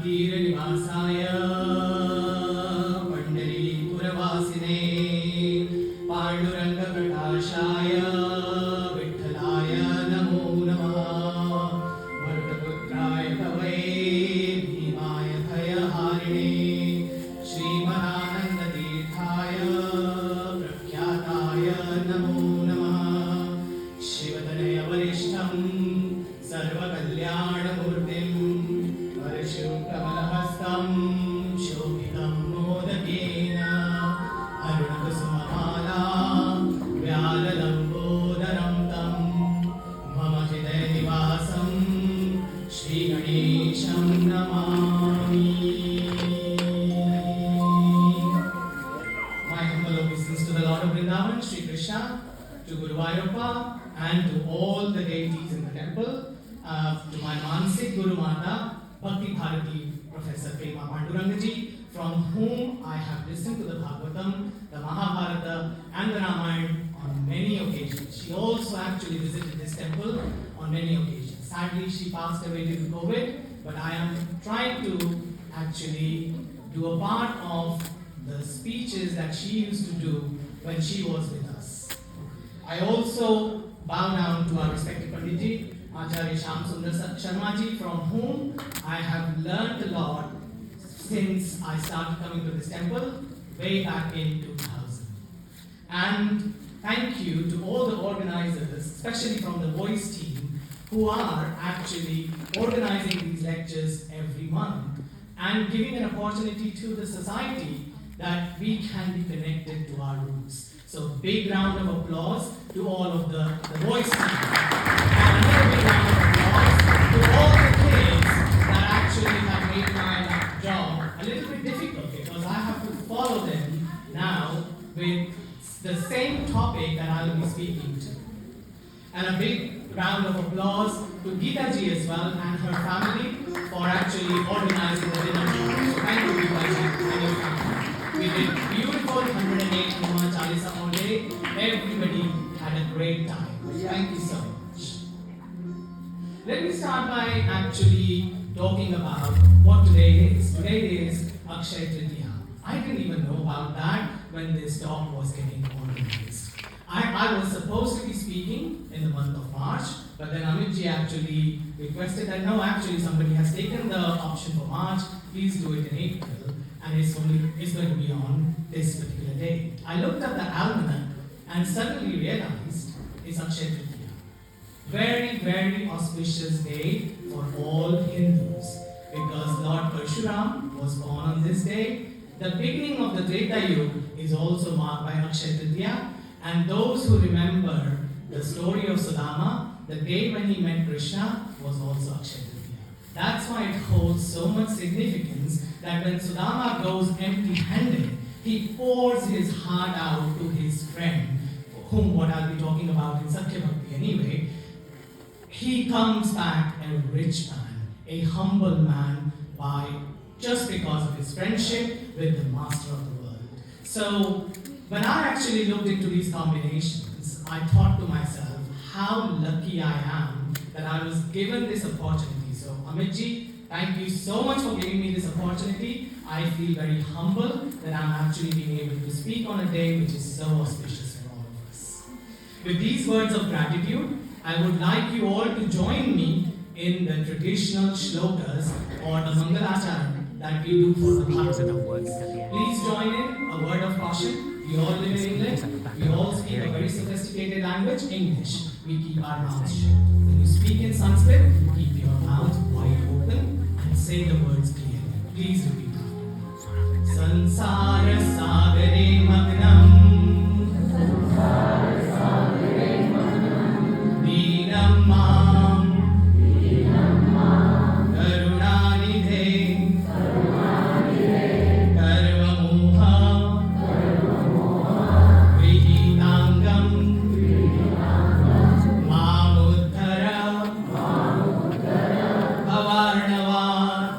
तीरनिवासाय पंढरीपुरवासिने पाण्डुरङ्गप्रकाशाय विठ्ठलाय नमो नमः वरदपुत्राय कवये भीमाय भयहारिणे श्रीमदानन्दतीर्थाय प्रख्याताय नमो नमः शिवतनय वरिष्ठं सर्वकल्याणमूर्तिं परशुकमलहस्तं शोभितं मोदकेन अरुणकुसुममाला व्याललम्बोदरं तं मम हृदयनिवासं श्रीगणेशं Namami. My humble obeisance to the Lord of Vrindavan, Sri Krishna, to Guru Vayappa, and to all the deities in the temple, to my Mansik Guru Mata, Bhakti Bharati, Professor Prema Pandurangaji, from whom I have listened to the Bhagavatam, the Mahabharata, and the Ramayana on many occasions. She also actually visited this temple on many occasions. Sadly, she passed away due to COVID, but I am trying to actually do a part of the speeches that she used to do when she was with us. I also bow down to our respected Panditji, Acharya Shyam Sundar Sharmaji, from whom I have learned a lot since I started coming to this temple way back in 2000. And thank you to all the organizers, especially from the voice team, who are actually organizing these lectures every month and giving an opportunity to the society that we can be connected to our roots. So big round of applause to all of the voice team. And another big round of applause to all the kids that actually have made my job a little bit difficult because I have to follow them now with the same topic that I will be speaking to. And a big round of applause to Gita ji as well and her family for actually organizing the dinner. So thank you, Gita ji and your family. We did beautiful 108 Huma Chalisa all day. Everybody had a great time. Thank you so much. Let me start by actually talking about what today is. Today is Akshaya Tritiya. I didn't even know about that when this talk was getting organized. I was supposed to be speaking in the month of March, but then Amitji actually requested that no, actually somebody has taken the option for March, please do it in April, and it's going to be on this particular day. I looked at the almanac and suddenly realized it's Akshaya Tritiya. Very, very auspicious day for all Hindus, because Lord Parshuram was born on this day. The beginning of the Treta Yuga is also marked by Akshaya Tritiya. And those who remember the story of Sudama, the day when he met Krishna was also Akshaya Tritiya. That's why it holds so much significance that when Sudama goes empty-handed, he pours his heart out to his friend, whom what I'll be talking about in Sakya Bhakti anyway. He comes back a rich man, a humble man, just because of his friendship with the master of the world. So, when I actually looked into these combinations, I thought to myself how lucky I am that I was given this opportunity. So Amitji, thank you so much for giving me this opportunity. I feel very humble that I'm actually being able to speak on a day which is so auspicious for all of us. With these words of gratitude, I would like you all to join me in the traditional shlokas or the Mangalachara that we do for the Bhagavatam. Please join in a word of caution. We all live in England. We all speak a very sophisticated language, English. We keep our mouths shut. When you speak in Sanskrit, keep your mouth wide open and say the words clearly. Please repeat after me. Sansara sagare magnam Deenam mam Karunanidhe Karvamoha Vihitangam Mamuddhara Avarnavat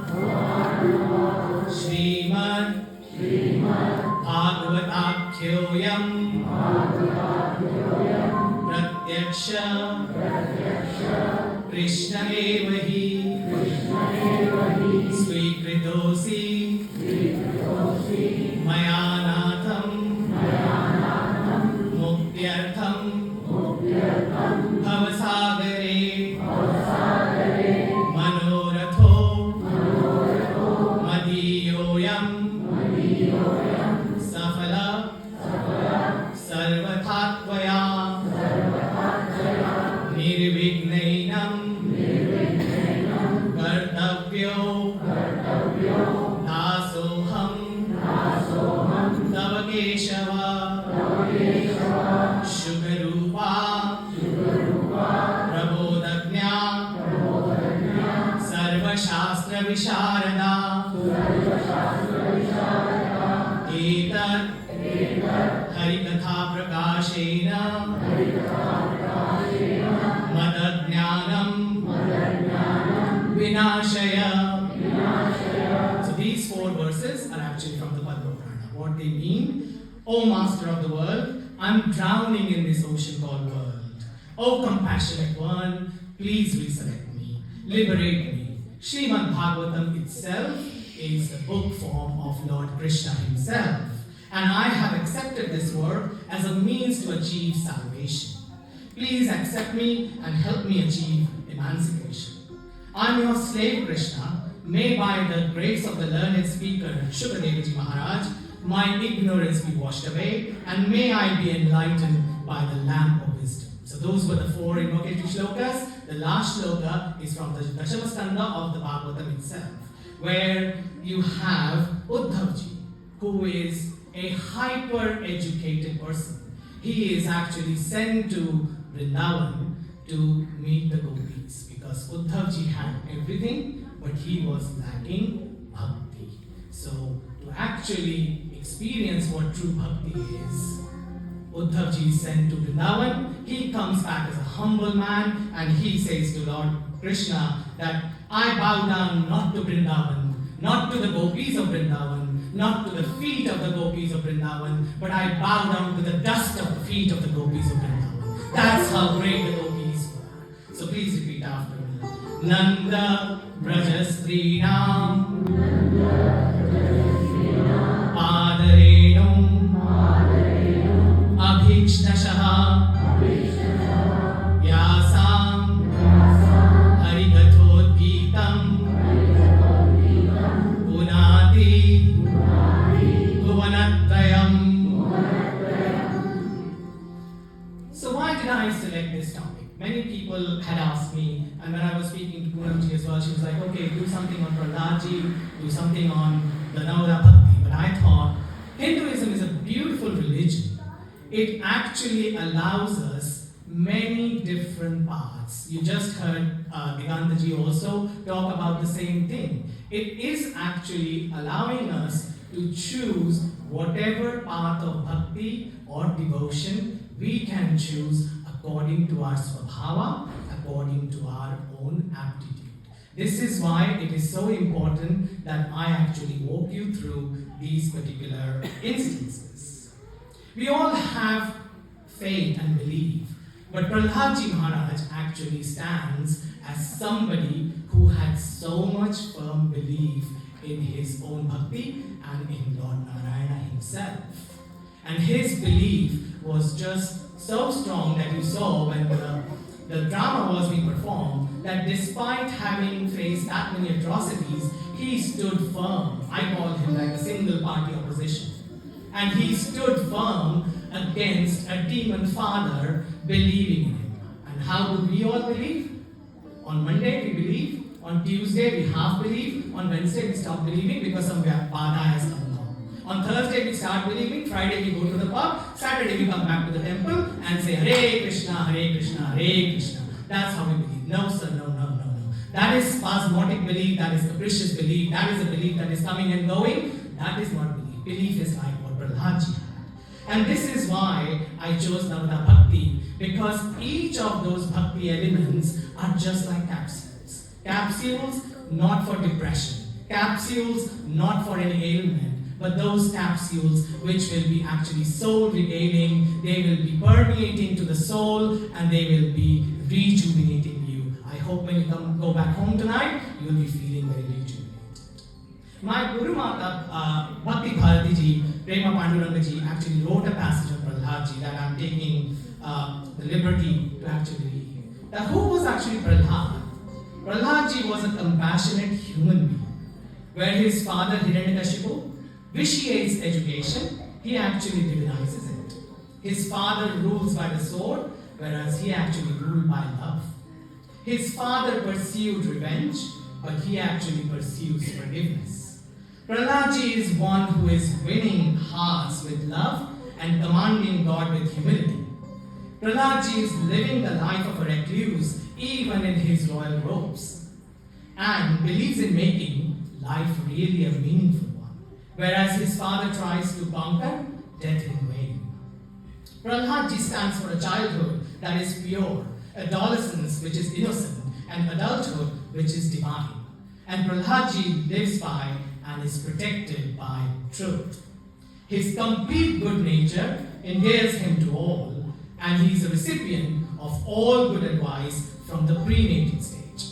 Srimad Bhagavatakya Krishna एव हि स्वीकृतोऽसि मया नाथं मुक्त्यर्थं भवसागरे मनोरथो मदीयोऽयं सफल सर्वथा त्वया निर्विघ्नेन कर्तव्यो दासोऽहं तव केशव शुभरूपा प्रबोधज्ञा सर्वशास्त्र विशारदा एतत् हरिकथा प्रकाशेन मदज्ञानं विनाशय. So these 4 verses are actually from the Padma Purana. What they mean: O Master of the world, I'm drowning in this ocean called world. O compassionate one, please resurrect me, liberate me. Srimad Bhagavatam itself is the book form of Lord Krishna himself. And I have accepted this work as a means to achieve salvation. Please accept me and help me achieve emancipation. I am your slave Krishna. May by the grace of the learned speaker Shukadevaji Maharaj, my ignorance be washed away, and may I be enlightened by the lamp of wisdom. So those were the 4 invocatory shlokas. The last shloka is from the Dashama Skanda of the Bhagavatam itself, where you have Uddhavji, who is a hyper-educated person. He is actually sent to Vrindavan to meet the gopis, because Uddhavji had everything, but he was lacking bhakti. So to actually experience what true bhakti is, Uddhavji is sent to Vrindavan. He comes back as a humble man, and he says to Lord Krishna that I bow down not to Vrindavan, not to the gopis of Vrindavan, not to the feet of the gopis of Vrindavan, but I bow down to the dust of the feet of the gopis of Vrindavan. That's how great the gopis were. So please repeat after me. Nanda Brajastrinam Adarenu Abhikshtashaha Yasam Harikathodgitam Punati Bhuvanatrayam. So why did I select this topic? Many people had asked me, and when I was speaking to Poonamji as well, she was like, okay, do something on Prahladaji, do something on the Navadha Bhakti. But I thought, Hinduism is a beautiful religion. It actually allows us many different paths. You just heard Digantaji also talk about the same thing. It is actually allowing us to choose whatever path of bhakti or devotion we can choose according to our svabhava, according to our own aptitude. This is why it is so important that I actually walk you through these particular instances. We all have faith and belief, but Prahladaji Maharaj actually stands as somebody who had so much firm belief in his own bhakti and in Lord Narayana himself. And his belief was just so strong that you saw when the drama was being performed, that despite having faced that many atrocities, he stood firm. I call him like a single party opposition. And he stood firm against a demon father believing in him. And how do we all believe? On Monday we believe, on Tuesday we half believe, on Wednesday we stop believing because some bada has come along. On Thursday we start believing, Friday we go to the pub, Saturday we come back to the temple and say Hare Krishna, Hare Krishna, Hare Krishna. That's how we believe. No sir, no. That is spasmodic belief, that is capricious belief, that is a belief that is coming and going. That is not belief. Belief is like what Prahladaji had. And this is why I chose Navadha Bhakti, because each of those bhakti elements are just like capsules. Capsules not for depression, capsules not for any ailment, but those capsules which will be actually soul regaling, they will be permeating to the soul and they will be hope when you go back home tonight, you will be feeling very rejuvenated. My Guru Mata Bhakti Bharati ji, Prema Panduranga ji actually wrote a passage of Prahlad ji that I'm taking the liberty to actually read. Now, who was actually Prahlad? Prahlad ji was a compassionate human being, where his father Hiranyakashipu vitiates education, he actually divinizes it. His father rules by the sword, whereas he actually ruled by love. His father pursued revenge, but he actually pursues forgiveness. Prahlad ji is one who is winning hearts with love and commanding God with humility. Prahlad ji is living the life of a recluse even in his royal robes, and believes in making life really a meaningful one, whereas his father tries to conquer death in vain. Prahlad ji stands for a childhood that is pure, adolescence which is innocent, and adulthood which is divine. And Prahlad ji lives by and is protected by truth. His complete good nature endears him to all, and he is a recipient of all good advice from the prenatal stage.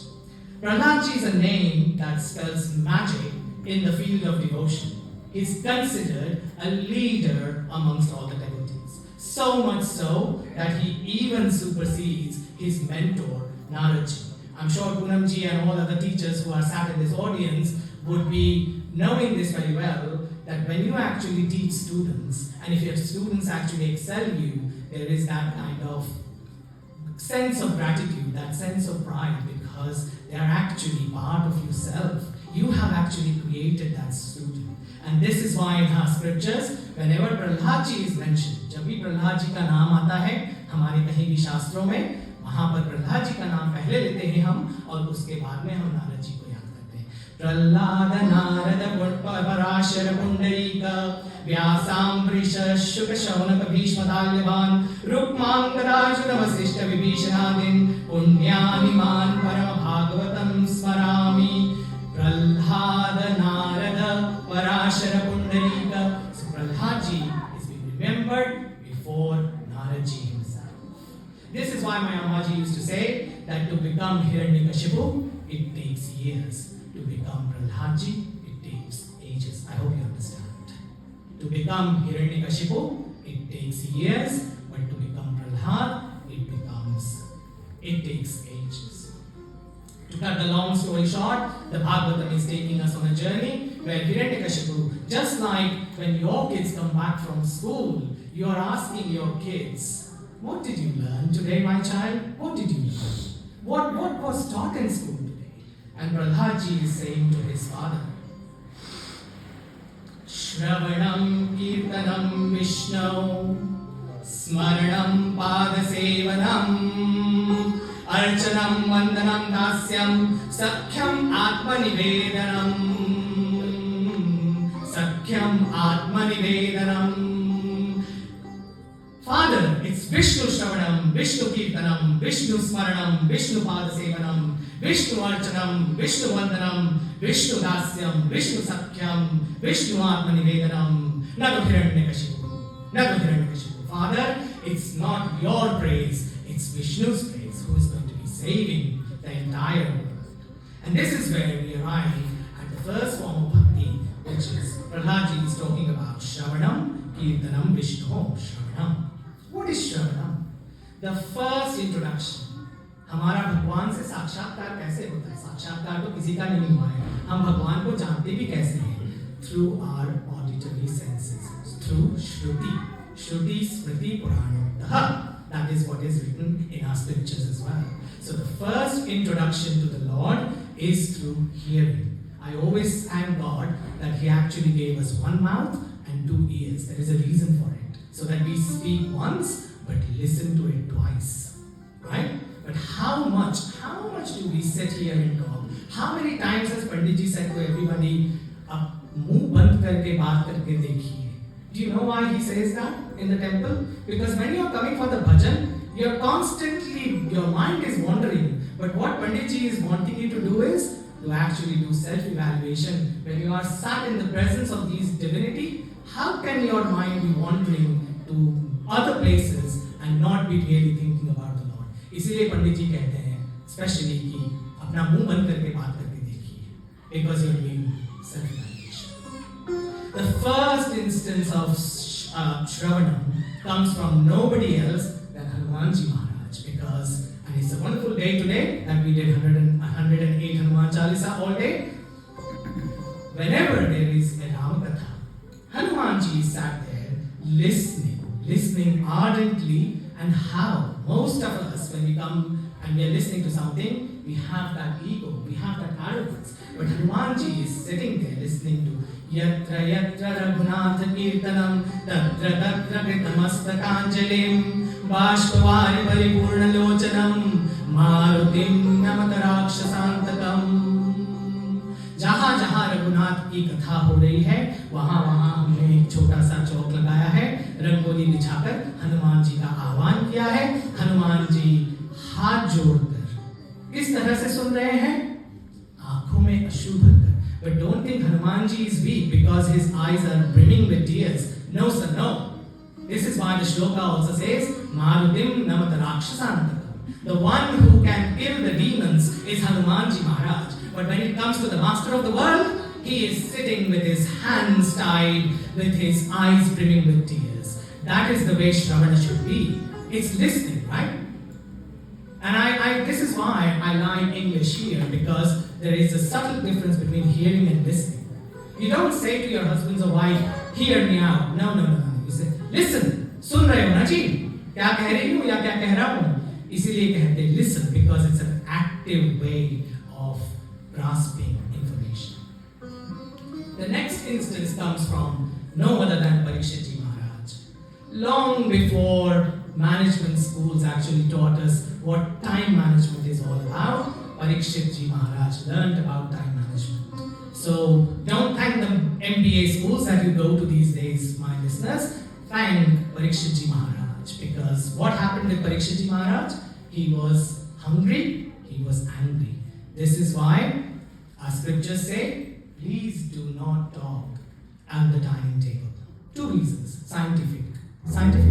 Prahlad ji is a name that spells magic in the field of devotion. He is considered a leader amongst all the devotees. So much so that he even supersedes his mentor, Naradji. I'm sure Poonam ji and all other teachers who are sat in this audience would be knowing this very well, that when you actually teach students, and if your students actually excel you, there is that kind of sense of gratitude, that sense of pride, because they are actually part of yourself. You have actually created that student. And this is why in our scriptures, whenever Prahlad ji is mentioned, जब भी प्रहलाद जी का नाम आता है हमारे कहीं भी शास्त्रों में, वहां पर प्रहलाद जी का नाम पहले लेते हैं हम, और उसके बाद में हम नारद जी को याद करते हैं. प्रहलाद नारद पराशर पुंडरीक व्यासाम्बरीश शुक शौनक भीष्मदाल्यवान रुक्मांगदार्जुन वसिष्ठ विभीषणादिन पुण्यानिमान परम भागवतम स्मरामि. Prahlad Narad parashara pundarika. So Prahlad ji is being remembered before Narad ji himself. This is why my Ammaji used to say that to become Hiranyakashipu, it takes years. To become Prahlad ji, it takes ages. I hope you understand. To become Hiranyakashipu, it takes years, but to become Prahlad, it takes ages. To cut the long story short, the Bhagavatam is taking us on a journey where Hiranyakashipu, just like when your kids come back from school, you are asking your kids, what did you learn today, my child? What did you learn? What was taught in school today? And Prahlad ji is saying to his father, Shravanam Kirtanam Vishnu Smaranam Padasevanam Archanam Vandanam Dasyam Sakhyam Atmanivedanam Sakhyam Atmanivedanam. Father, it's Vishnu Shravanam, Vishnu Kirtanam, Vishnu Smaranam, Vishnu Padasevanam, Vishnu Archanam, Vishnu Vandanam, Vishnu Dasyam, Vishnu Sakhyam, Vishnu Atmanivedanam. Nadu Hiranyakashipu. Nadu Hiranyakashipu. Father, it's not your praise, it's Vishnu's praise who is going to be saving the entire world. And this is where we arrive at the first form of bhakti, which is Prahlad ji is talking about Shravanam, Kirtanam, Vishnu, Shravanam. What is Shravanam? The first introduction. हमारा भगवान से साक्षात्कार कैसे होता है? साक्षात्कार तो किसी का नहीं हुआ है. हम भगवान को जानते भी कैसे हैं? Through our auditory senses, through Shruti. Shruti, Smriti, Purana. That is what is written in our scriptures as well. So the first introduction to the Lord is through hearing. I always thank God that He actually gave us one mouth and two ears. There is a reason for it. So that we speak once, but listen to it twice. Right? But how much do we sit here and talk? How many times has Panditji said to everybody, मुंह बंद करके बात करके देखिए? Do you know why he says that in the temple? Because when you are coming for the bhajan, your mind is wandering. But what Panditji is wanting you to do is to actually do self-evaluation. When you are sat in the presence of these divinity, how can your mind be wandering to other places and not be really thinking about the Lord? इसीलिए पंडित जी कहते हैं specially कि अपना मुंह बंद करके बात करके देखिए, because you are doing self evaluation. The first instance of Shravanam comes from nobody else than Hanumanji Maharaj, because, and it's a wonderful day today that we did 108 Hanuman Chalisa all day. Whenever there is a Ramakatha, Hanumanji sat there listening ardently. And how most of us, when we come and we are listening to something, we have that ego, we have that arrogance. But Hanumanji is sitting there listening to Yatra Yatra Raghunatha Kirtanam Tatra Tatra Kritamastakāñjalim Bāshpavari Paripurna Lochanam Marutim Namata Rakshasantakam। जहाँ जहाँ रघुनाथ की कथा हो रही है, वहाँ वहाँ हमने एक छोटा सा चौक लगाया है, रंगोली बिछाकर हनुमान जी का आह्वान किया है। हनुमान जी हाथ जोड़कर किस तरह से सुन रहे हैं? आंखों में अश्रु भरकर। But don't think Hanuman ji is weak because his eyes are brimming with tears. No sir, no. This is why the shloka also says, Marutim Namata Rakshasantakam. The one who can kill the demons is Hanumanji Maharaj. But when it comes to the master of the world, he is sitting with his hands tied, with his eyes brimming with tears. That is the way Shravana should be. It's listening, right? And this is why I like English here, because there is a subtle difference between hearing and listening. You don't say to your husband or wife, hear me out. No. You say, listen, सुन रहे हो ना जी? क्या कह रही हूँ या क्या कह रहा हूँ? इसीलिए कहते हैं listen, because it's an active way of grasping information. The next instance comes from no other than Parikshit Ji Maharaj. Long before management schools actually taught us what time management is all about, Parikshit Ji Maharaj learned about time management. So don't thank the MBA schools that you go to these days, my listeners. Thank Parikshit Ji Maharaj, because what happened with Parikshit Ji Maharaj? He was hungry, he was angry. This is why our scriptures say, please do not talk at the dining table. Two reasons. Scientific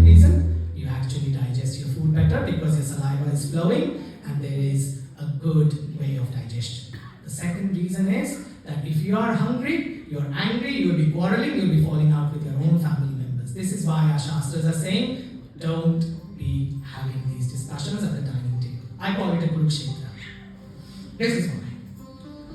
reason, you actually digest your food better because your saliva is flowing and there is a good way of digestion. The second reason is that if you are hungry, you are angry, you will be quarreling, you will be falling out with your own family members. This is why our Shastras are saying, don't be having these discussions at the dining table. I call it a Kurukshetra. This is why.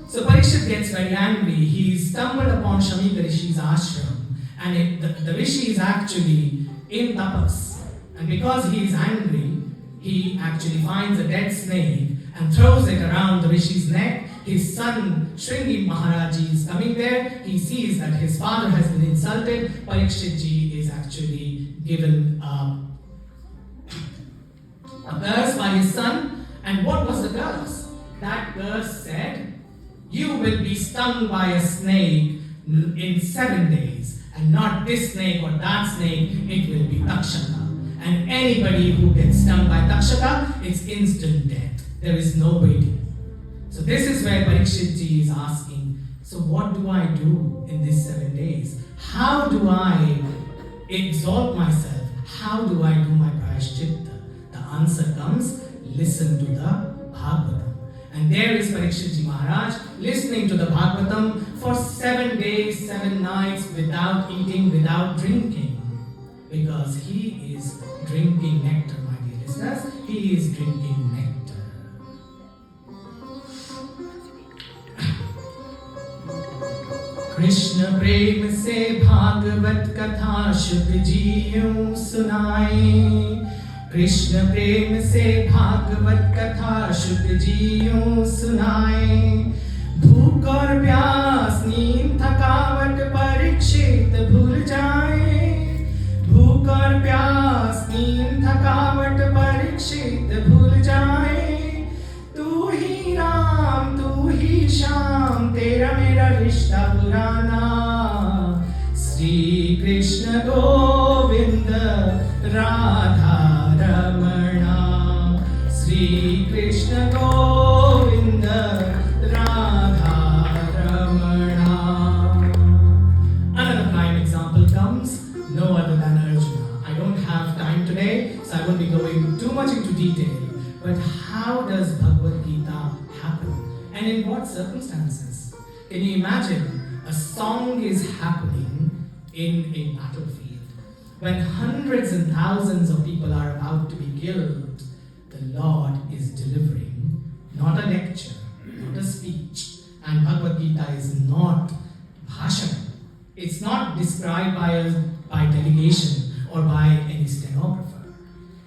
So Parikshit gets very angry. He stumbled upon Shamika Rishi's ashram, and the Rishi is actually in tapas. And because he is angry, he actually finds a dead snake and throws it around the Rishi's neck. His son Shringi Maharaji is coming there. He sees that his father has been insulted. Parikshit Ji is actually given a curse by his son. And what was the curse? That curse said, you will be stung by a snake in 7 days, and not this snake or that snake, it will be Takshaka. And anybody who gets stung by Takshaka, it's instant death. There is no waiting. So this is where Parikshit Ji is asking, so what do I do in these 7 days? How do I exalt myself? How do I do my prayashchitta? The answer comes, listen to the Bhagavatam. And there is Parikshit Ji Maharaj listening to the Bhagavatam for 7 days, 7 nights without eating, without drinking. Because he is drinking nectar, my dear listeners. He is drinking nectar. Krishna prem se Bhagavat katha shubh jiyon sunaye. Krishna प्रेम से भागवत कथा शुद्ध जियों सुनाए। भूख और प्यास नींद थकावट परीक्षित भूल जाए। भूख और प्यास नींद थकावट परीक्षित भूल जाए। तू ही राम तू ही श्याम तेरा मेरा रिश्ता पुराना। Shri Krishna Govind Radha Ramana. Shri Krishna Govind Radha Ramana. Another prime example comes, no other than Arjuna. I don't have time today, so I won't be going too much into detail. But how does Bhagavad Gita and in what circumstances. Can you imagine? A song is happening in a battlefield. When hundreds and thousands of people are about to be killed, the Lord is delivering not a lecture, not a speech. And Bhagavad Gita is not bhashan. It's not described by delegation or by any stenographer.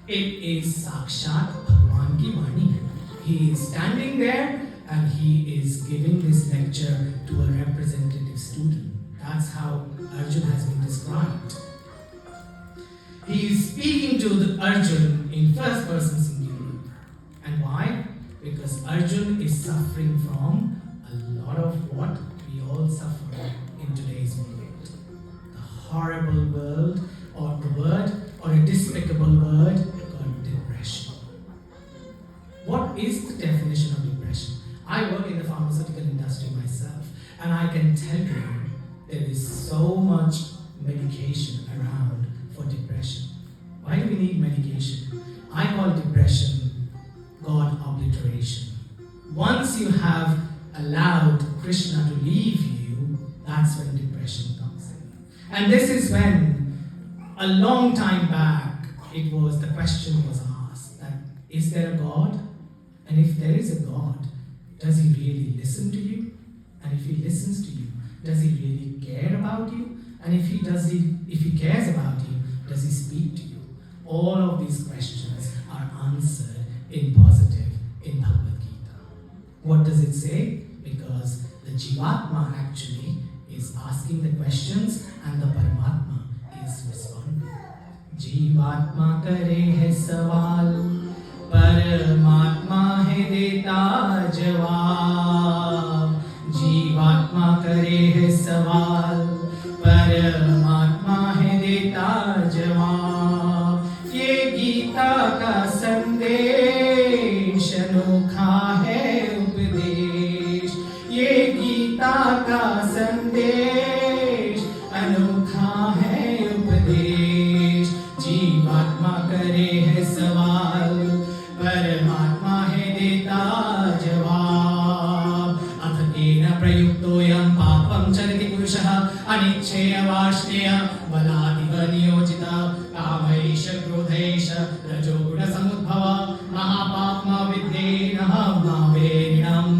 It is Sakshat Bhagwan ki Vani. He is standing there and he is giving this lecture to a representative student. That's how Arjun has been described. He is speaking to the Arjun in first person singular. And why? Because Arjun is suffering from a lot of what we all suffer in today's world. The horrible world, or the word, or a despicable word called depression. What is the definition of depression? I work in the pharmaceutical industry myself, and I can tell you there is so much medication around for depression. Why do we need medication? I call depression God obliteration. Once you have allowed Krishna to leave you, that's when depression comes in. And this is when, a long time back, the question was asked that, is there a God? And if there is a God, does he really listen to you? And if he listens to you, does he really care about you? And if he cares about you, does he speak to you? All of these questions are answered in positive in Bhagavad Gita. What does it say? Because the Jivatma actually is asking the questions and the Paramatma is responding. Jivatma kare hai sawal, Paramatma hai deta jawab. Jivatma kare hai sawal, Paramatma hai deta jawab. Ye Gita ka sandesh anokha hai उपदेश. ये गीता का संदेश अनोखा है उपदेश. जीवात्मा करे है सवाल, परमात्मा है देता जवाब. अथ केन प्रयुक्तोऽयं पापं चरति पुरुषः अनिच्छेय वाष्णेय बलादिव नियोजितः. कामैष क्रोधैष रजोगुणसमुद्भव महापाप्मा विद्येनः भावेनम्.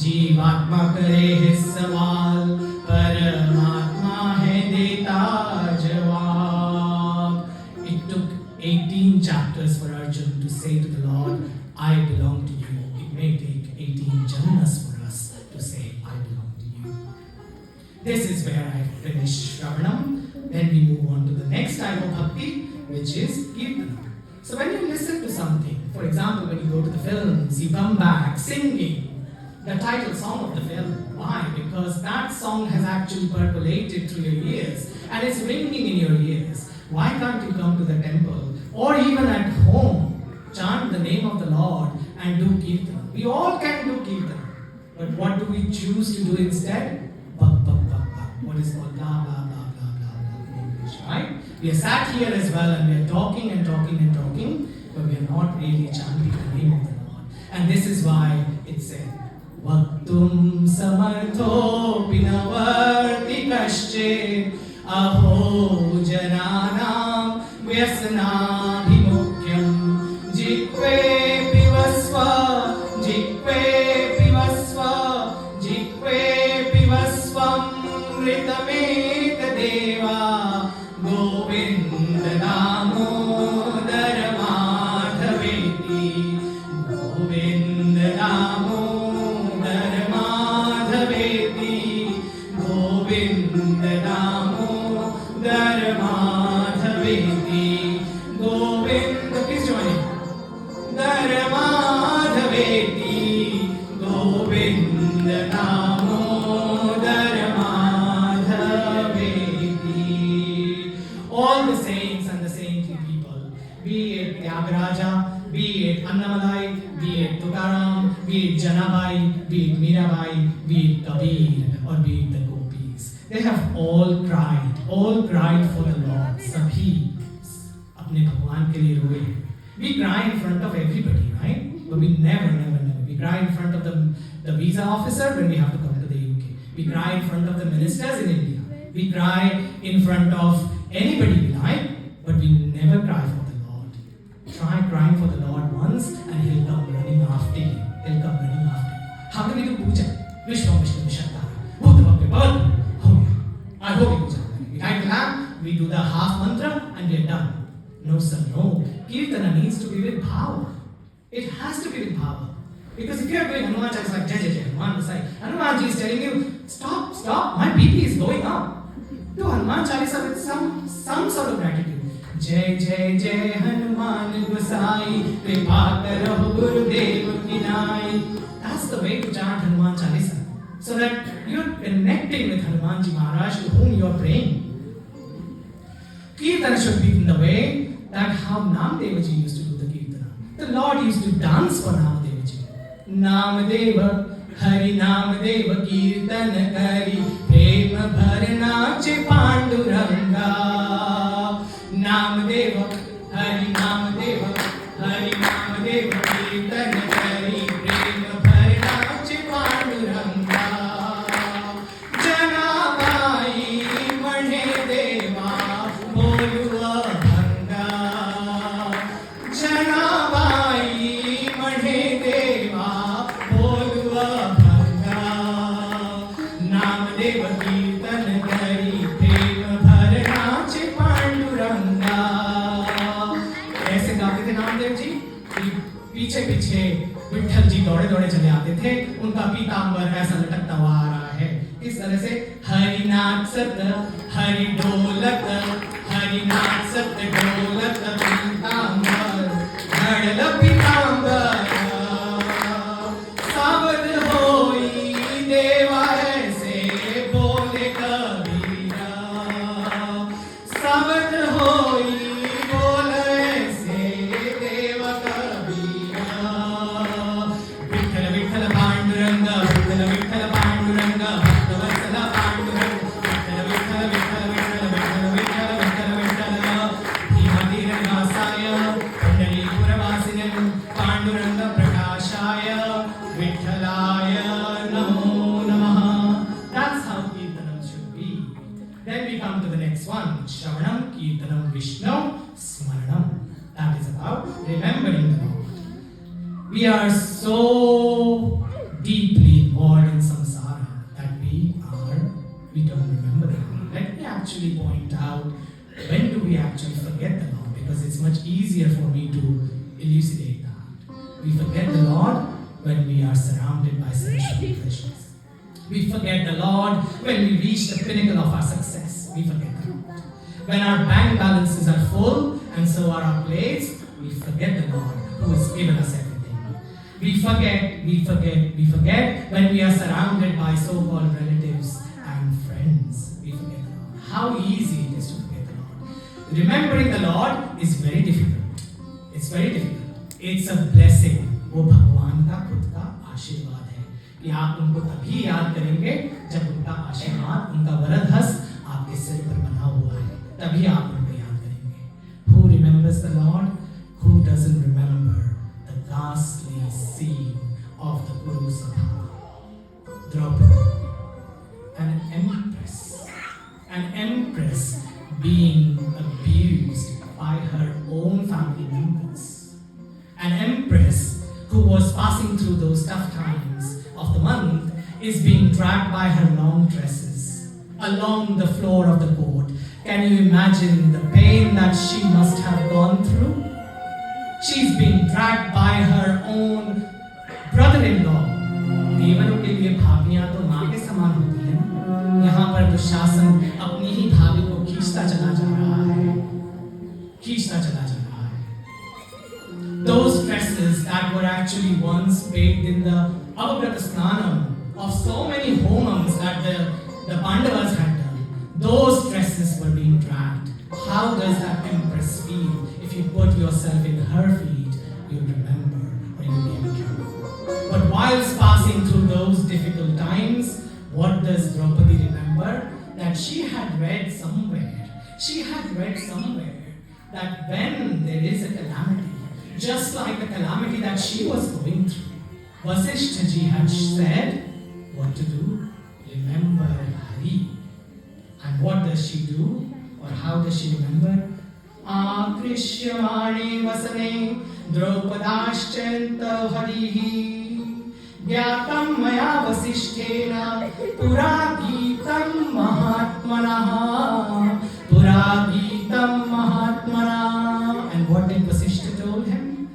जीवात्मा करे है सवाल, परमात्मा है देता जवाब. It took 18 chapters for Arjun to say to the Lord, I belong to you. It may take 18 janmas for us to say, I belong to you. This is where I finish Shravanam. Then we move on to the next type of bhakti, which is Kirtana. So when you listen to something, for example, when you go to the films, you come back singing the title song of the film. Why? Because that song has actually percolated through your ears and it's ringing in your ears. Why can't you come to the temple or even at home, chant the name of the Lord and do Kirtana? We all can do Kirtana. But what do we choose to do instead? Bhak, bhak, bhak, bhak. What is called blah, blah, blah, blah, blah, blah in English, right? We are sat here as well and we are talking and talking and talking, but we are not really chanting the name of the Lord. And this is why it said, Vaktum samarthopi navarti kaschet aho jananam vyasanabhimukyam jikve pivasva jikve pivasva jikve pivasvam ritameta deva govinda damodar madhaveti govinda damodar all the saints and the saintly people, be it Tyagaraja, be it Annamalai, be it Tukaram, be it Janabai, be it Mirabai, be it Kabir, or be it the Gopis. They have all cried for the Lord. Sabhi apne Bhagwan ke liye roye. We cry in front of everybody, right? But we never. We cry in front of the the visa officer when we have to come to the UK. We cry in front of the ministers in India. We cry in front of anybody we like, but we never cry for the Lord. Try crying for the Lord once and He'll come running after you. He'll come running after you. How can we do puja? Vishwa Vishnu Vishattara. Bhutavapya Bhavat. I hope we puja. We light the lamp, we do the half mantra, and we are done. No sir, no. Kirtana needs to be with bhava. It has to be with bhava. Because if you are doing Hanuman Chalisa like Jai Jai Jai, Hanuman Vasai, Hanumanji is telling you, stop, my BP is going up. Do Hanuman Chalisa with some sort of gratitude. Jai Jai Jai Hanuman Vasai, Kripa Karo Gurudev Ki Nai. That's the way to chant Hanuman Chalisa. So that you are connecting with Hanumanji Maharaj to whom you are praying. Kirtana should be in the way that how Namdevaji used to do the Kirtana. The Lord used to dance for Namdevaji. Namadeva, Hari Namadeva, Kirtana Kari, Prema Bharanache Panduranga. Namadeva, Hari Namadeva, Kirtana Kari, Prema Bharanache Panduranga. Janamai Madhe Deva, Boluva Bhanga. Janamai Madhe Deva, Boluva Bhanga. Namadeva Kirtana Kari, Prema Bharanache Panduranga. ऐसे गाते थे नामदेव जी, पीछे पीछे विठल जी दौड़े दौड़े चले आते थे, उनका पीतांबर ऐसा लटकता हुआ आ रहा है। इस तरह से हरि नाथ सत हरि ढोलक, हरि नाथ सत ढोलक पीतांबर, धड़ल पीतांबर। सावध होई देवा ऐसे बोले कबीरा, सावध होई बोले ऐसे देवा कबीरा। विठ्ठल विठ्ठल पांडुरंग, विठ्ठल विठ्ठल पांडुरंग, भक्तवत्सल पांडुरंग, विठ्ठल विठ्ठल विठ्ठल विठ्ठल विठ्ठल विठ्ठल विठ्ठल विठ्ठल। भीमतीरनिवासाय पुंडरीपुरवासिने पांडुरंग प्रकाशाय विठ्ठलाय नमो नमः. That's how Kirtanam should be. Then we come to the next one, Shravanam Kirtanam Vishnu Smaranam. That is about remembering the Lord. We are so deeply involved in samsara that we don't remember the Lord. Let me actually point out when do we actually forget the Lord, because it's much easier for me to elucidate that. We forget the Lord when we are surrounded by sensual pleasures. We forget the Lord when we reach the pinnacle of our success. We forget the Lord. When our bank balances are full and so are our plates, we forget the Lord who has given us everything. We forget when we are surrounded by so-called relatives and friends. We forget the Lord. How easy it is to forget the Lord. Remembering the Lord is very difficult. It's very difficult. It's a blessing. वो भगवान का खुद का आशीर्वाद है कि आप उनको तभी याद करेंगे जब उनका आशीर्वाद, उनका वरद हस्त आपके सिर पर बना हुआ है, तभी आप उनको याद करेंगे. Who remembers the Lord? Who doesn't remember the ghastly scene of the Kuru Sabha? Draupadi, an empress being abused by her own family members. An empress who was passing through those tough times of the month is being dragged by her long dresses along the floor of the court. Can you imagine the pain that she must have gone through? She's being dragged by her own brother-in-law. देवरों के लिए भाभियां तो माँ के समान होती हैं. यहाँ पर दुशासन अपनी ही भाभी को खींचता चला जा रहा है. Those dresses that were actually once bathed in the Avagrata Snanam of so many homams that the Pandavas had done, those dresses were being dragged. How does that empress feel? If you put yourself in her feet, you'll remember when you came true. But whilst passing through those difficult times, what does Draupadi remember? That she had read somewhere that when there is a calamity, just like the calamity that she was going through, Vasishtha ji had said what to do. Remember Hari. And what does she do? Or how does she remember? Akrishyamane vasane Draupadashchanta harihi Gyatam maya vasishtena Pura gitam mahatmana Pura gitam mahatmana. And what did Vasishtha told him?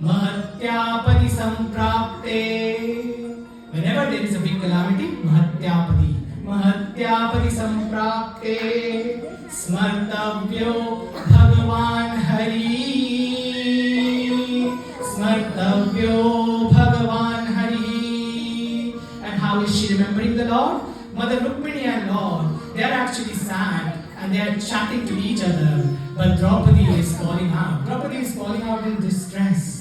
Mahatyapadi samprapte. Whenever there is a big calamity, Mahatyapadi. Mahatyapadi samprapte Smartavyo Bhagavan Hari. Smartavyo Bhagavan Hari. And how is she remembering the Lord? Mother Rukmini and Lord, they are actually sad and they are chatting to each other. But Draupadi is calling out. Draupadi is calling out in distress.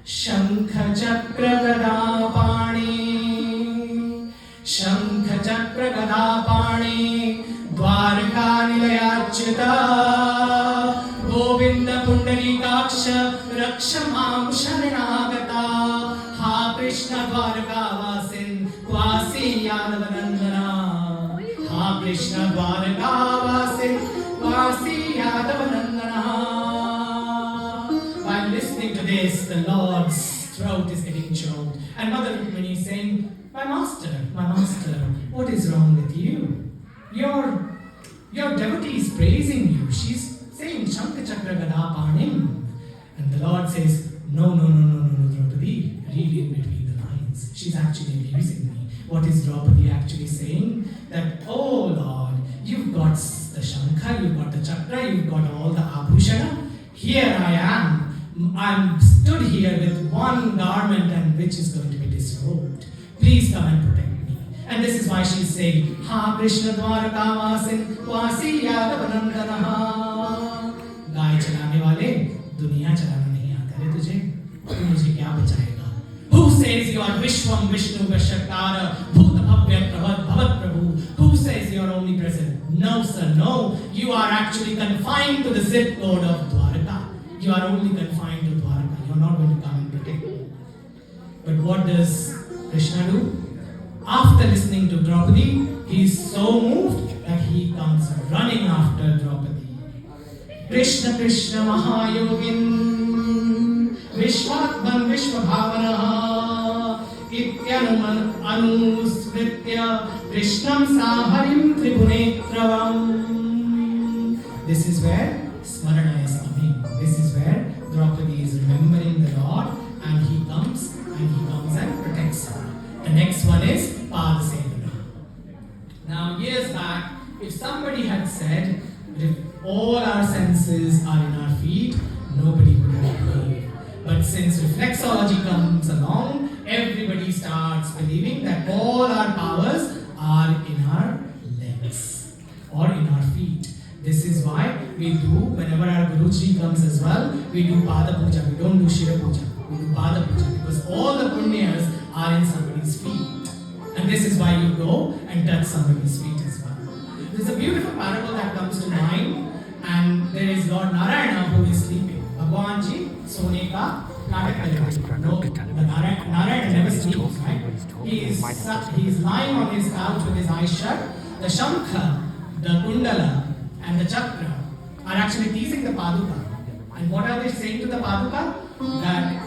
Shankha Chakra Gada Pani. Shankha Chakra Gada Pani. Dwarka Nilayachyuta Govinda Pundarikaksha Rakshamam Sharanagata. Ha Krishna Dwarka Vasin Vasi Yadavanandana. Ha Krishna Dwarka Vasin Vasi Yadavanandana. While listening to this, the Lord's throat is getting choked. And Mother Rukmini is saying, my master, what is wrong with you? Your devotee is praising you. She's saying Shankha Chakra Gada Panim. And the Lord says, no, Draupadi, read in between the lines. She's actually abusing me. What is Draupadi actually saying? That, oh Lord, you've got the Shankha, you've got the Chakra, you've got all the Abhushana. Here I am. I'm stood here with one garment and which is going to be disrobed. Please come and protect me. And this is why she's saying, Ha Krishna Dwarka Vasin Vasi Yadavanandana. Gaay chalane wale, duniya chalana nahi aata hai tujhe. Tu mujhe kya bachayega? Who says you are Vishwam Vishnu Vashaktara Bhuta Bhavya Prabhat Bhavat Prabhu? Who says you are omnipresent? No sir, no. You are actually confined to the zip code of Dwarka. You are only confined to Dwarka. You are not going to come and protect me. But what does Krishna do? After listening to Draupadi, he is so moved that he comes running after Draupadi. Krishna Krishna Mahayogin Vishwatman Vishwabhavana Ityanuman Anusmritya Krishnam Saharim Tripunetravam. This is where Smarana is coming. This is where Draupadi is remembering the Lord and he comes and protects her. The next one is Padasevana. Now years back, if somebody had said if all our senses are in our feet, nobody would have believed. But since reflexology comes along, everybody starts believing that all our powers are in our legs or in our feet. This is why we do, whenever our Guruji comes as well, we do Pada Puja. We don't do Shira Puja. We do Pada Puja because all the punyas are in somebody's feet. And this is why you go and touch somebody's feet as well. There's a beautiful parable that comes to mind, and there is Lord Narayana who is sleeping. Bhagwan ji, Sone ka natak kar. No, Narayana never sleeps, right? He is lying on his couch with his eyes shut. The Shankha, the Kundala, and the Chakra are actually teasing the Paduka. And what are they saying to the Paduka? That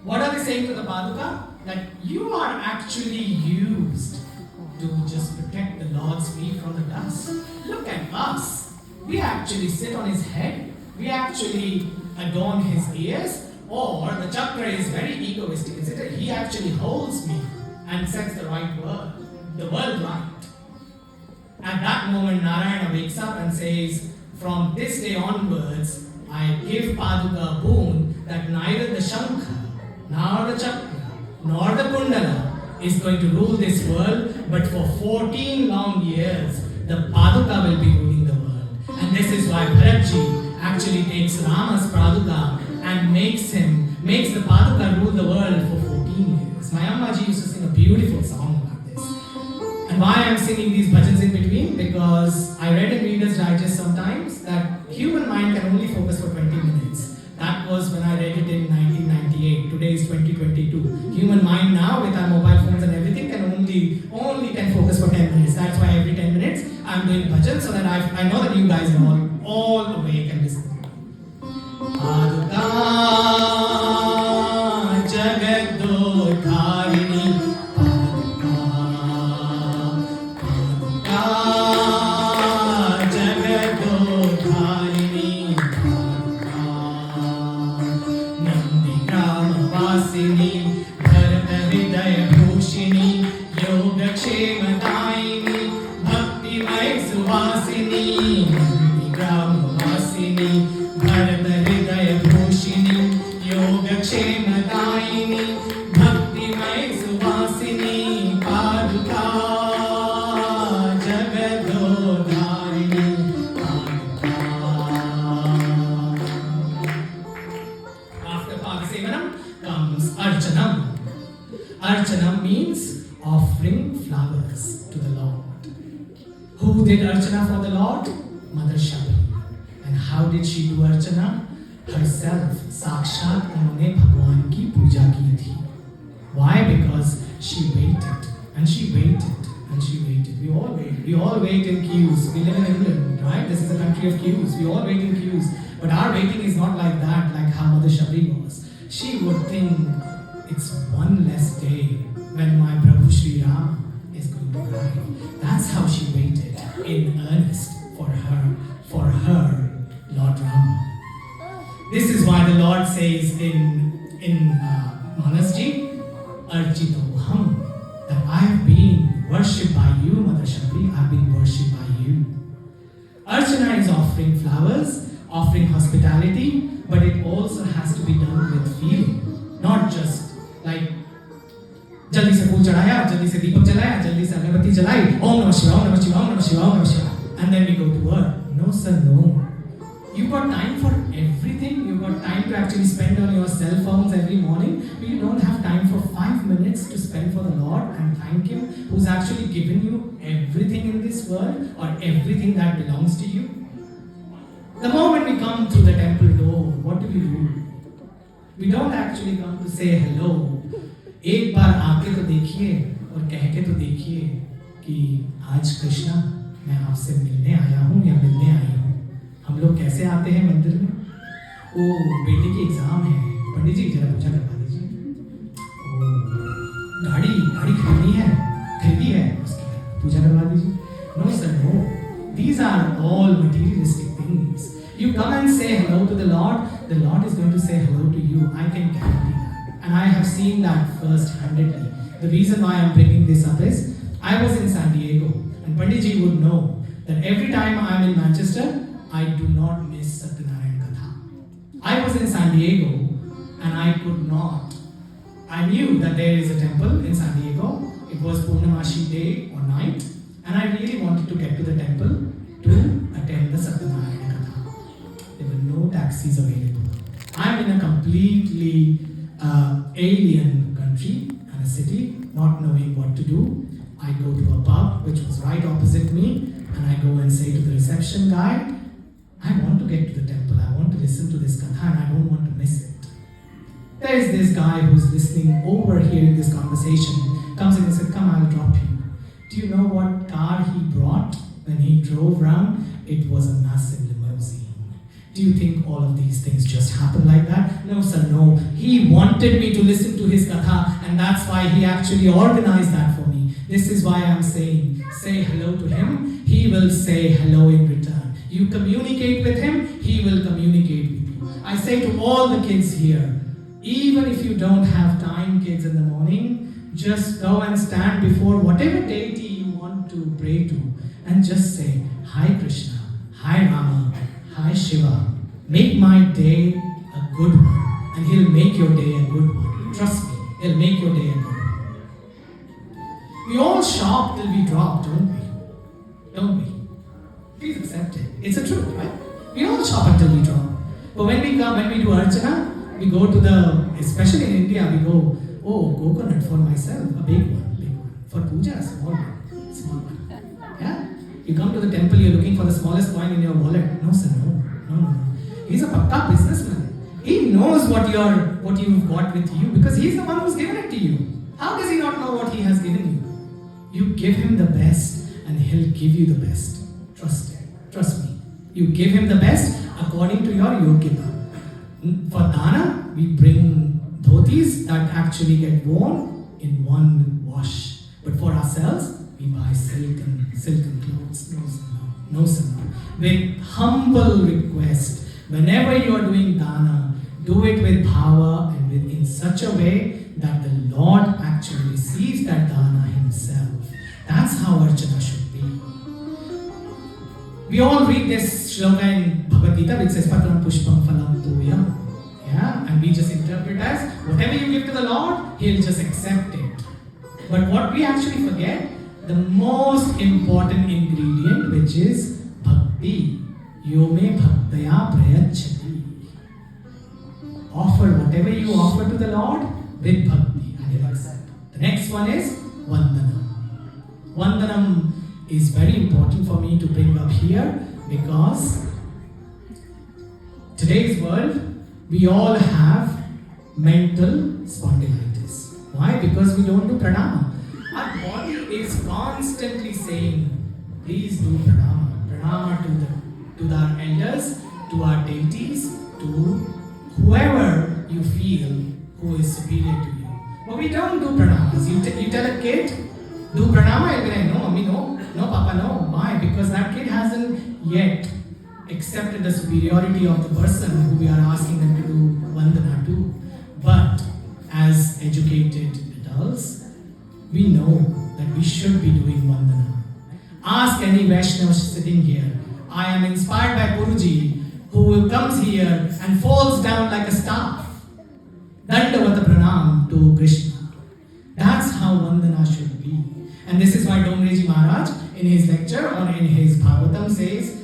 what are they saying to the Paduka? That you are actually used to just protect the Lord's feet from the dust. Look at us. We actually sit on his head. We actually adorn his ears. Or the Chakra is very egoistic. He actually holds me and sets the world right. At that moment, Narayana wakes up and says, from this day onwards, I give Paduka a boon that neither the Shankha, nor the Chakra, nor the Kundala is going to rule this world, but for 14 long years, the Paduka will be ruling the world. And this is why Bharatji actually takes Rama's Paduka and makes the Paduka rule the world for 14 years. My Ammaji used to sing a beautiful song about this. And why I'm singing these bhajans in between? Because I read in Reader's Digest sometimes that human mind can only focus for 20 minutes. I'm doing bhajan so that I know that you guys are all awake and listening. Paduka Jagadodharini Paduka Jagadodharini Paduka Nandi Gramavasini Bharata Hridaya Bhushini Yoga Kshemadayini Bhakti May Suvasini Nandi Gramavasini Bharata Hridaya Bhushini Yoga Kshemadayini Bhakti May Suvasini Paduka Jagadodharini Paduka. After Padasevanam comes Archanam. Archanam means offering flowers to the Lord. Who did Archana for the Lord? Mother Shabri. And how did she do Archana? Herself, Sakshat उन्होंने भगवान की पूजा की थी. Why? Because she waited and she waited and she waited. We all wait. We all wait in queues. We live in England, right? This is a country of queues. We all wait in queues. But our waiting is not like that, like how Mother Shabri was. She would think it's one less day when my Prabhu Shri Ram is going to arrive. That's how she waited in earnest for her Lord Rama. This is why the Lord says in Manasji, Archito Ham, that I have been worshipped by you, Mother Shabri, I have been worshipped by you. Archana is offering flowers, offering hospitality, but it also has to be done with feeling, not just like जल्दी से फूल चढ़ाया, जल्दी से दीपक जलाया, जल्दी से अगरबत्ती जलाई, ओम नमः शिवाय, ओम नमः शिवाय, ओम नमः शिवाय, ओम नमः शिवाय, and then we go to work. No sir, no. You've got time for everything. You've got time to actually spend on your cell phones every morning, but you don't have time for 5 minutes to spend for the Lord and thank Him who's actually given you everything in this world or everything that belongs to you. The moment we come through the temple door, what do? We don't actually come to say hello. एक बार आके तो देखिए और कह के तो देखिए कि आज कृष्णा मैं आपसे मिलने आया हूँ या मिलने आई हूँ. हम लोग कैसे आते हैं मंदिर में? ओ बेटे की एग्जाम है, पंडित जी जरा पूजा करवा दीजिए. ओ गाड़ी खरीदी है उसकी पूजा करवा दीजिए. No sir, no. These are all materialistic things. You come and say hello to the Lord is going to say hello to you. I can guarantee that. And I have seen that first-handedly. The reason why I'm bringing this up is, I was in San Diego, and Panditji would know that every time I'm in Manchester, I do not miss Satyanarayan Katha. I was in San Diego, and I could not. I knew that there is a temple in San Diego. It was Purnamashi day or night, and I really wanted to get to the temple to attend the Satyanarayan Katha. There were no taxis available. I'm in a completely alien country and a city, not knowing what to do. I go to a pub which was right opposite me, and I go and say to the reception guy, I want to get to the temple, I want to listen to this katha and I don't want to miss it. There is this guy who's listening, overhearing this conversation, comes in and said, come, I'll drop you. Do you know what car he brought when he drove round? It was a massive limousine. Do you think all of these things just happen like that? No sir, no. He wanted me to listen to his katha, and that's why he actually organized that for me. This is why I'm saying, say hello to him, he will say hello in return. You communicate with him, he will communicate with you. I say to all the kids here, even if you don't have time, kids, in the morning, just go and stand before whatever deity you want to pray to, and just say, Hi Krishna, Hi Rama, Hi Shiva, make my day a good one, and he'll make your day a good one. Trust me, he'll make your day a good one. We all shop till we drop, don't we? Don't we? Please accept it. It's a truth, right? We all shop until we drop. But when we do Archana, we go to especially in India, we go, oh, coconut for myself, a big one. For puja, a small one. Yeah? You come to the temple, you're looking for the smallest coin in your wallet. No, sir, no. He's a pakka businessman. He knows what you've got with you because he's the one who's given it to you. How does he not know what he has given you? You give him the best and he'll give you the best. You give him the best according to your yogyata. For dana, we bring dhotis that actually get worn in one wash. But for ourselves, we buy silken clothes. No, sir. With humble request, whenever you are doing dana, do it with bhava and in such a way that the Lord actually receives that dana himself. That's how Archana should be. We all read this shloka in Bhagavad Gita which says Patram Pushpam Phalam Tuyam. Yeah, and we just interpret as whatever you give to the Lord, He'll just accept it. But what we actually forget, the most important ingredient, which is bhakti. Yome bhaktaya prayachati. Offer whatever you offer to the Lord with bhakti and He'll accept. The next one is Vandanam. Vandanam is very important for me to bring up here because today's world, we all have mental spondylitis. Why? Because we don't do pranama. Our body is constantly saying, please do pranama. Pranama to our elders, to our deities, to whoever you feel who is superior to you. But we don't do pranamas. You tell a kid, do pranama, he'll be like, no, mommy, no, papa, no. Why? Because that kid hasn't yet accepted the superiority of the person who we are asking them to do vandana to. But as educated adults, we know that we should be doing vandana. Ask any Vaishnava sitting here. I am inspired by Guruji, who comes here and falls down like a staff. Dandavata pranam to Krishna. That's how vandana should be. And this is why Domreji Maharaj in his lecture or in his Bhagavatam says,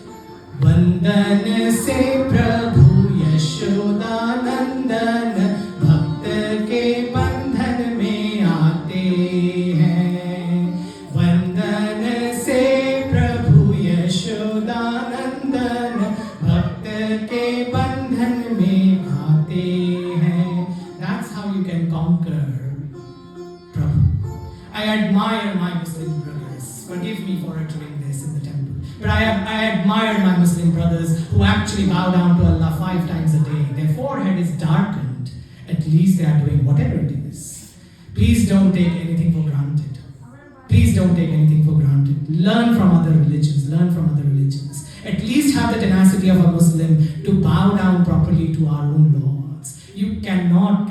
Vandan se Prabhu Yashoda Nandan Bhakt ke bandhan mein aate hain. Vandan se Prabhu Yashoda Nandan Bhakt ke bandhan mein aate hain. That's how you can conquer Prabhu. I admire my Muslim brothers. Forgive me for uttering this in the temple. But I admire my Muslim brothers who actually bow down to Allah 5 times a day. Their forehead is darkened. At least they are doing whatever it is. Please don't take anything for granted. Please don't take anything for granted. Learn from other religions. Learn from other religions. At least have the tenacity of a Muslim to bow down properly to our own lords. You cannot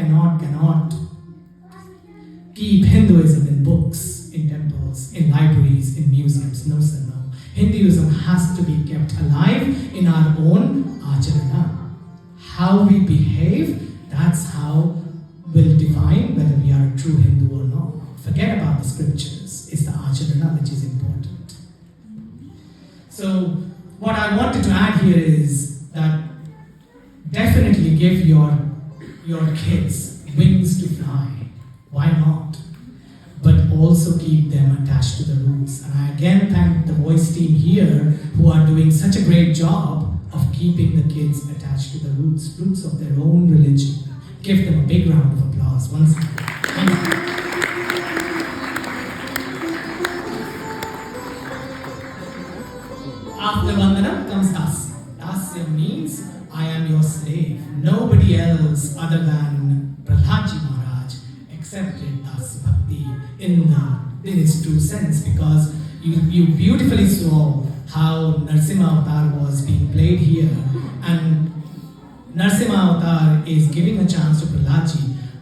keep Hinduism in books, in temples, in libraries, in museums. No, sir, no. Hinduism has to be kept alive in our own acharana. How we behave, that's how will define whether we are a true Hindu or not. Forget about the scriptures. It's the acharana which is important. So, what I wanted to add here is that definitely give your kids wings to fly. Why not? But also keep them attached to the roots. And I again thank the voice team here who are doing such a great job of keeping the kids attached to the roots of their own religion. Give them a big round of applause once again. Thank you. After Vandana comes Dasya. Dasya means I am your slave. Nobody else other than Prahlad Maharaj accepted Dasya Bhakti in its true sense, because you beautifully saw how Narsimha Avatar was being played here, and Narsimha Avatar is giving a chance to Prahlad.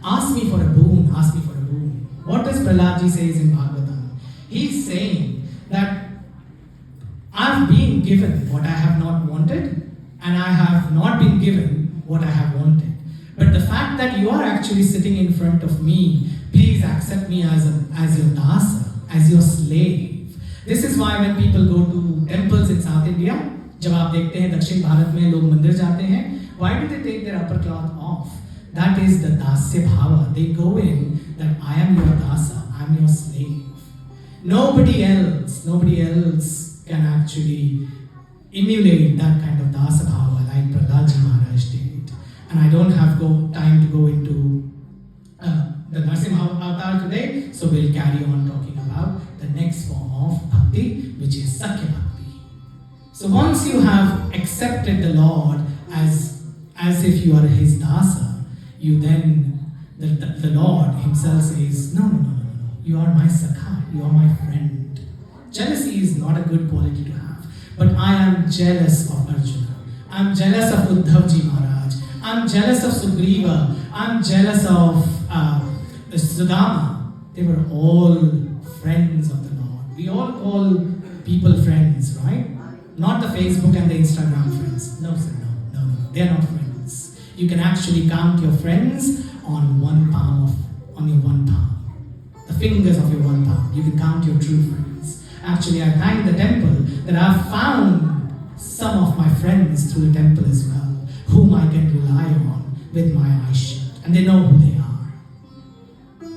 Ask me for a boon, ask me for a boon. What does Prahlad says in Bhagavatam? He's saying that I've been given what I have not wanted, and I have not been given what I have wanted. But the fact that you are actually sitting in front of me, please accept me as your dasa, as your slave. This is why when people go to temples in South India, जब आप देखते हैं दक्षिण भारत में लोग मंदिर जाते हैं, why do they take their upper cloth off? That is the dasya bhava. They go in that I am your dasa, I am your slave. Nobody else can actually emulate that kind of dasa bhava like Prahlad Maharaj did. And I don't have time to go into the Narsimha Avatar today, so we'll carry on talking about the next form of bhakti, which is Sakhya Bhakti. So once you have accepted the Lord as if you are his dasa, you then, the Lord himself says, no, you are my sakha, you are my friend. Jealousy is not a good quality to have, but I am jealous of Arjuna. I am jealous of Uddhavji Maharaj. I am jealous of Sugriva. I am jealous of Sudama. They were all friends of the Lord. We all call people friends, right? Not the Facebook and the Instagram friends. No, sir, no. They are not friends. You can actually count your friends on your one palm. The fingers of your one palm. You can count your true friends. Actually, I thank the temple that I have found some of my friends through the temple as well, whom I can rely on with my eyes shut. And they know who they are.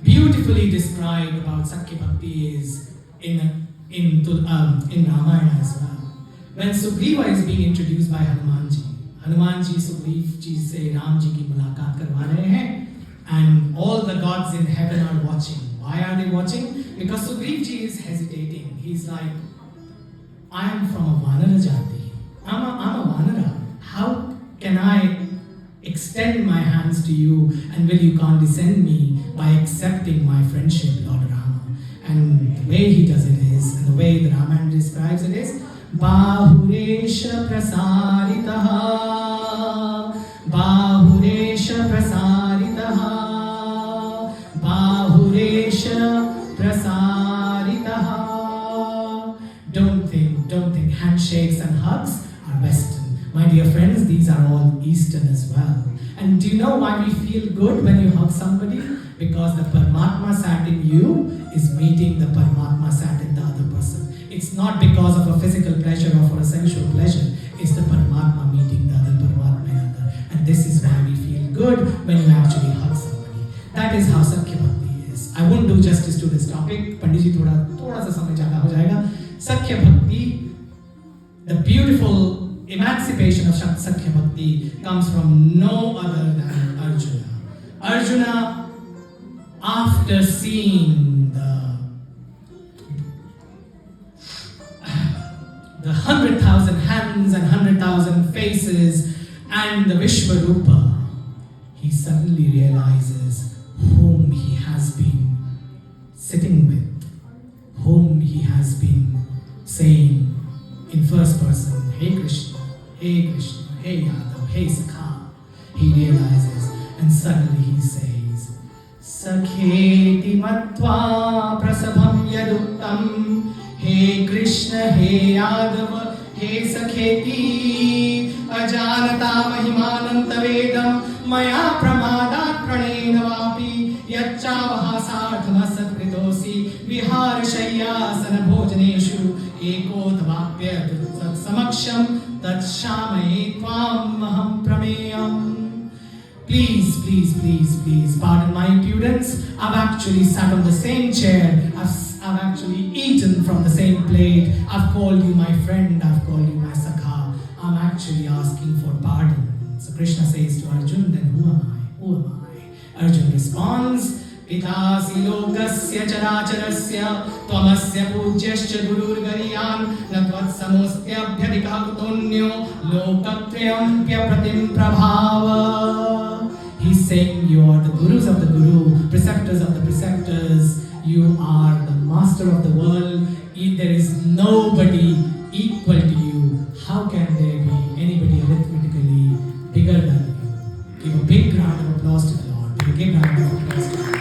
Beautifully described about Sakhya Bhakti is in Ramayana as well. When Sugriva is being introduced by Hanumanji Sugriv ji se Ram ji ki mulaqat karwa rahe hain, and all the gods in heaven are watching. Why are they watching? Because Sugriv ji is hesitating. He's like, I am from a Vanara Jati. I'm a Vanara. How can I extend my hands to you, and will you condescend me by accepting my friendship, Lord Rama? And the way he does it is, and the way the Ramayana describes it is, Bahuresha prasaritaha, Bahuresha prasaritaha, Bahuresha prasaritaha. Don't think handshakes and hugs are Western. My dear friends, these are all Eastern as well. And do you know why we feel good when you hug somebody? Because the Paramatma sat in you is meeting the Paramatma sat in the other person. It's not because of a physical pleasure or for a sensual pleasure. It's the Paramatma meeting the other Paramatma in other. And this is why we feel good when you actually hug somebody. That is how Sakhya Bhakti is. I won't do justice to this topic. Pandit ji thoda sa samay zyada ho jayega. Sakhya Bhakti, the beautiful emancipation of Sakhya Bhakti comes from no other than Arjuna. Arjuna, after seeing the 100,000 hands and 100,000 faces and the Vishvarupa, he suddenly realizes whom he has been sitting with, whom he has been saying in first person, Hey Krishna, Hey Yadav, Hey Sakha. He realizes, and suddenly he says, Sakheti matva prasabham yaduktam, Hey Krishna, Hey Yadav, Hey Sakheti, Ajanata mahimanam tavedam, Maya pramadat pranena vapi, Yachavaha sarthama satkritosi, Vihar shayyasana bhojaneshu, Eko tavapya samaksham, Tat shamaye tvam maham prameyam. Please, pardon my impudence. I've actually sat on the same chair. I've actually eaten from the same plate. I've called you my friend. I've called you my sakha. I'm actually asking for pardon. So Krishna says to Arjun, then who am I? Arjun responds, Pitasi lokasya characharasya, Tvamasya pujyascha gururgariyan, Natvat samostya bhyadikakutonyo, Lokatrayam pratim prabhava. He's saying you are the gurus of the guru, preceptors of the preceptors, you are the master of the world, there is nobody equal to you. How can there be anybody arithmetically bigger than you? Give a big round of applause to the Lord. Give a big round of applause to the Lord.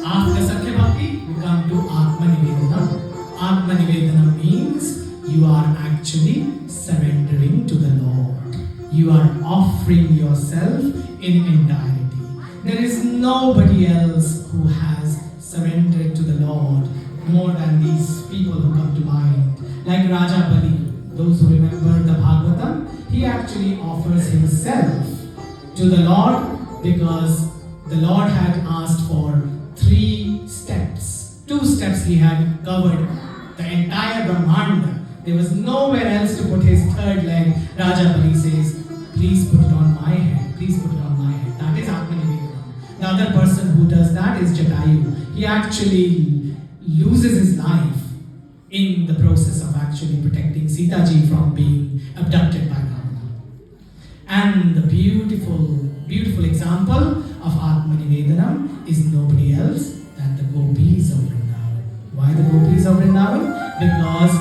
After Sakhya Bhakti, we come to Atma Nivedana. Atma Nivedana means you are actually surrendering to the Lord. You are offering yourself in entirety. There is nobody else who has surrendered to the Lord more than these people who come to mind. Like Raja Bali, those who remember the Bhagavatam, he actually offers himself to the Lord because the Lord had asked for 3 steps. 2 steps he had covered the entire Brahmanda. There was nowhere else to put his 3rd leg. Raja Bali says, please put it on my head. Please put it on my head. That is Atma Nivedana. The other person who does that is Jatayu. he actually loses his life in the process of actually protecting Sita ji from being abducted by Ravana. And the beautiful example of Atma Nivedanam is nobody else than the gopis of Vrindavan. Why the gopis of Vrindavan? Because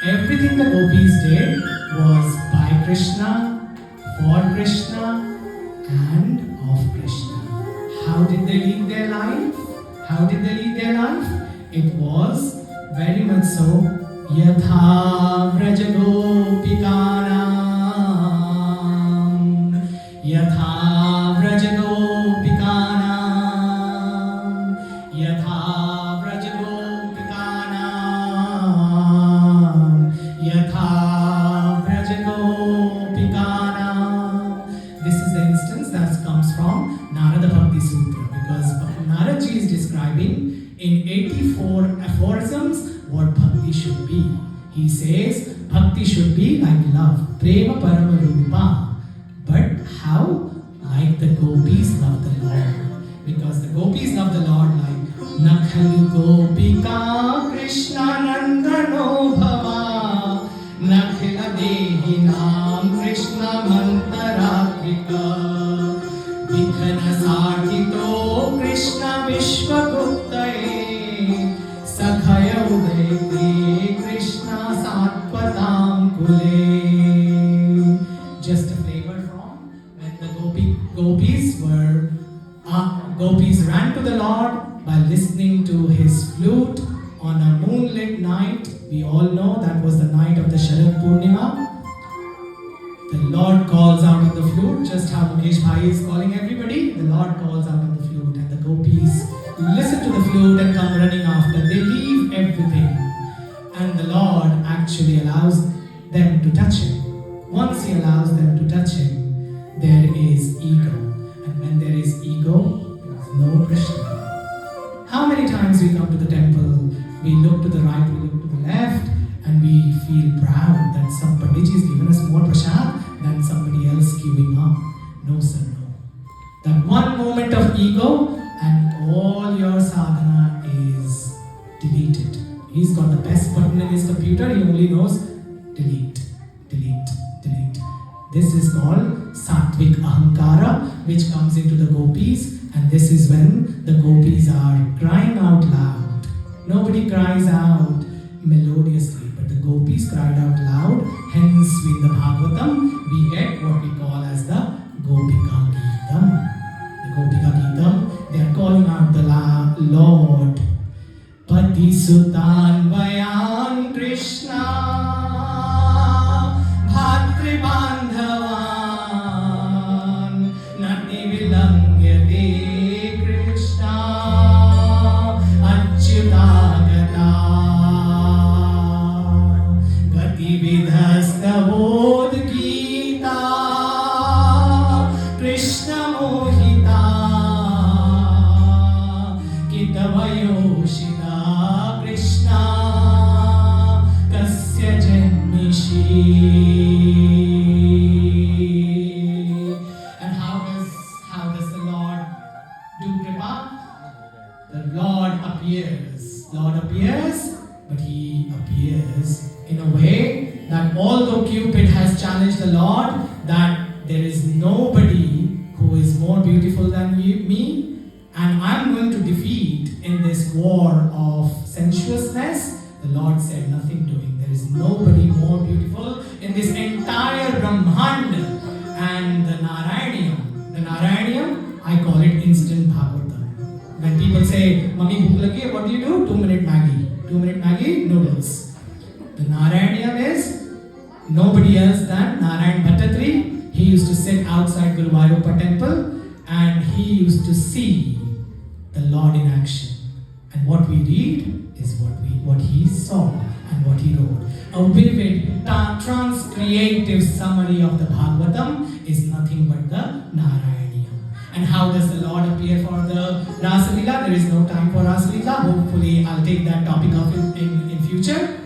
everything the gopis did was by Krishna, for Krishna, and of Krishna. How did they lead their life? How did they lead their life? It was very much so, Yatha Vraja Gopikanam, Yatha Vraja Gopikanam, Yatha Vraja Gopikanam, Yatha Vraja Gopikanam. This is the instance that comes from Navadha Bhakti Sutra, because Narad ji is describing in 84 aphorisms what bhakti should be. He says bhakti should be like love, prema parama rupa. But how? Like the gopis love the Lord. Because the gopis love the Lord like Nakhalu Gopika Krishna Nandano Bhava Nakhila Dehinam Krishna Mantaratrika Vikhana Sakito Krishna Vishwaguptaye Sakhaya Udayate Krishna Satpatam Kule. Just a flavor from when the gopis ran to the Lord by listening to his flute on a moonlit night. We all know that was the night of the Sharad Purnima. The Lord calls out of the flute, just how Mukesh Bhai is calling everybody. The Lord calls out of the flute, and the gopis listen to the flute and come running after. They leave everything, and the Lord actually allows them to touch him. Once he allows them to touch him, there is ego, and when there is ego, there is no Krishna. How many times we come to the temple, we look to the right, we look to the left, and we feel proud that some Panditji has given us more prasad than somebody else queuing up. No sir, no. That one moment of ego and all your sadhana is deleted. He's got the best button in his computer, he only knows delete, delete, delete. This is called Satvik Ahankara, which comes into the gopis, and this is when the gopis are crying out loud. Nobody cries out melodiously, but the gopis cried out loud. Hence, in the Bhagavatam, we get what we call as the Gopika Geetam. The Gopika Geetam, they are calling out the Lord. Pati Sutan Vayan Krishna Bhatri Bandhavan Nati Vilangyate Krishna Achyutagata Gati Vidhasta Bodh Gita Krishna Mohita Kitavayoshita Krishna Kasya Janmishi. And how does the Lord do kripa? The Lord appears. Lord appears, but he appears in a way that although Cupid has challenged the Lord that there is nobody who is more beautiful than me, and I'm going to defeat in this war of sensuousness, the Lord said, nothing doing. There is nobody more beautiful in this entire Brahmand. And the Narayaniam, I call it instant Bhagavatam. When people say, Mummy, bhook lagi hai, what do you do? 2-minute Maggi. 2-minute Maggi, noodles. The Narayaniam is nobody else than Narayan Bhattatri. He used to sit outside Guruvayurappa temple and he used to see the Lord in action. And what we read is what he saw and what he wrote. A vivid, transcreative summary of the Bhagavatam is nothing but the Narayaniam. And how does the Lord appear for the Rasa Leela? There is no time for Rasa Leela. Hopefully I'll take that topic up in future.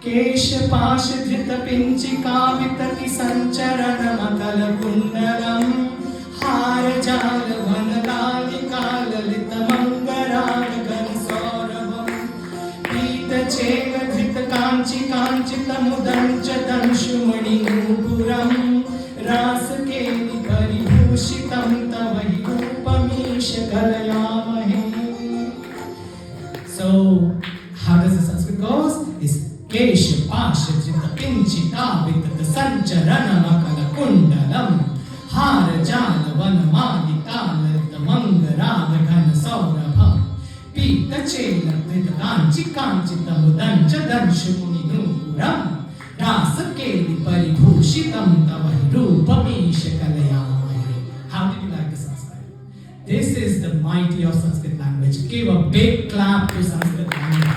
Kesha Pasha Dhrita Pinchika Vitati Sancharanam Akala Kundalam Harajala Vanadali Kala Lita Mangarana मुदञ्च दंशुमणिनूपुरं रासकेलि परिभूषितं तव हि रूपमीश कलयामहे. So, how does the Sanskrit goes? Is Kesha Pasha Jita Pinchita Vitata Sancharana Makala Kundalam Hara Jala Vanamadita Lita Mangaraga Ghana Saurabham Pita Chela Vita Kanchi Kanchita Mudancha Danshumuni Nupuram Rasa Keli Paribhushitam Tavahi Rupamisha Kalayamahi. How did you like the Sanskrit? This is the mighty of Sanskrit language. Give a big clap to Sanskrit language.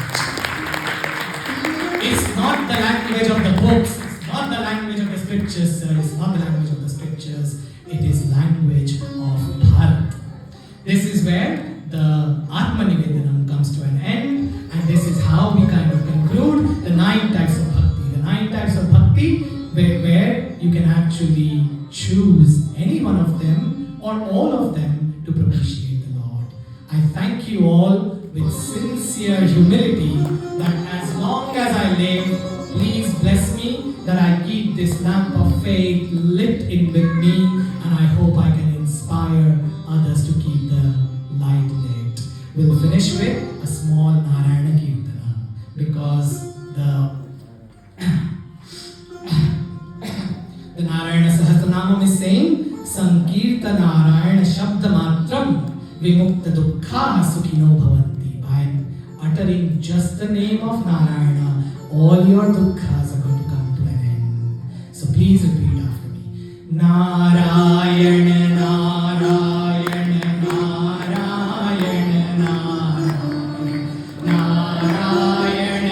It's not the language of the books, it's not the language of the scriptures, sir. It's not the language of the scriptures. It is language of Bharat. This is where the Atmanivedanam comes to an end, and this is how we kind of conclude the 9 types of bhakti. The 9 types of bhakti where you can actually choose any one of them or all of them to propitiate the Lord. I thank you all with sincere humility that as long as I live, please bless me that I keep this lamp of faith lit in with me, and I hope I can inspire others to keep the light lit. We'll finish with a small Narayana Kirtana because the Narayana Sahasranamam is saying Sankirta Narayana Shabda Matram Vimukta Dukkha Sukhino Bhavanti. By uttering just the name of Narayana, all your dukkhas are going to come to an end. So please repeat after me. Narayana